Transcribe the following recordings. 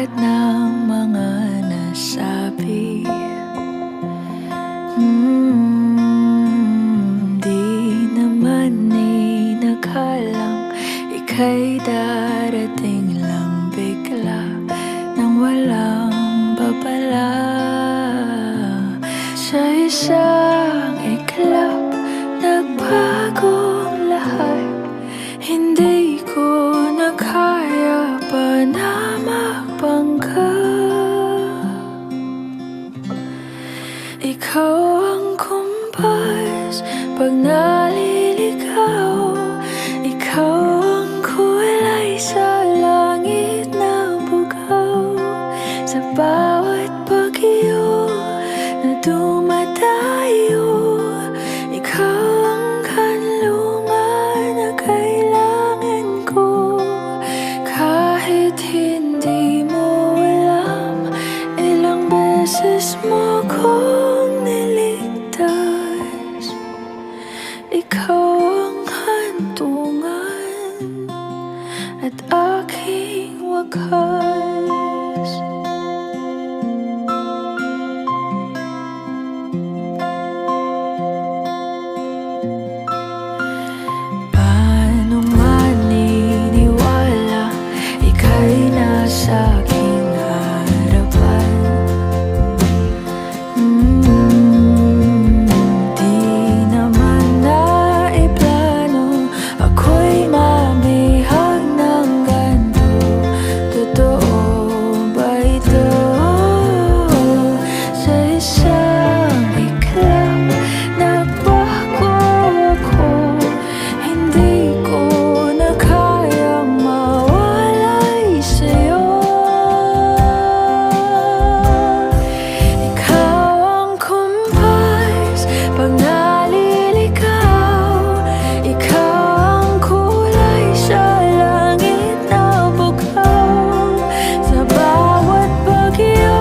lahat ng mga nasabi. Di naman inakalang ika'y darating lang bigla nang walang babala. Sa isang iglap, nagbagong lahat. Hindi ko na kaya pa na magpangga. Ikaw ang kumpas pag naliligaw. Ikaw ang kulay sa langit na bugaw. Sa bawat bagyo na dumadayo, ikaw ang kanlungan na kailangan ko. Kahit hindi mo alam, ilang beses mo kong niligtas. Ikaw ang hantungan at aking wakas. Paano maniniwala ika'y nasa aking harapan? Di naman naiplano, ako'y mamihag ng ganito. Totoo ba ito? Sa isang iglap, nagbago ako. Hindi ko na kayang mawalay sa'yo. Ikaw ang kumpas pag naliligaw. Ikaw ang kulay sa langit na bugaw. Sa bawat bagyo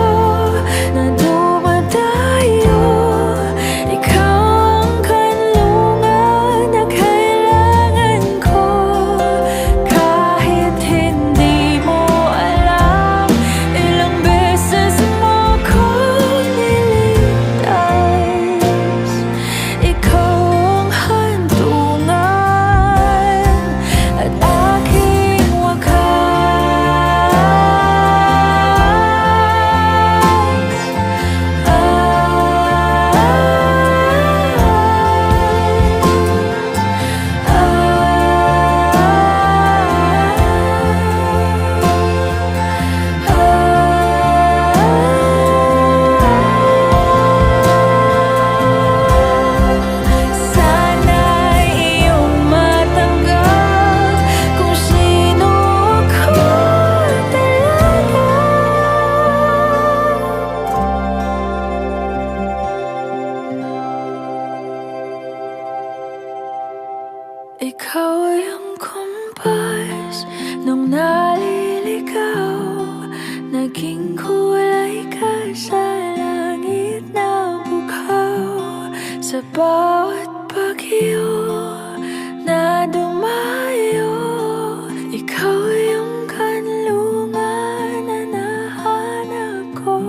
na dumadayo, ikaw ang kanlungan na kailangan ko. Kahit hindi mo alam, ilang beses mo kong niligtas. Ikaw ang hantungan at aking wakas. Sana'y iyong matanggap kung sino ako talaga. Ikaw ang kumpas nung naliligaw. Naging kulay ka sa langit na bugaw. Sa bawat bagyo na dumayo, ikaw yung kanlungan na nahanap ko.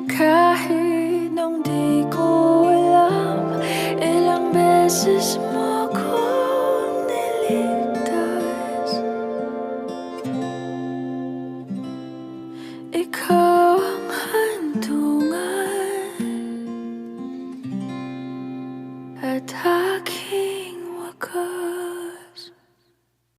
Kahit nung di ko alam, ilang beses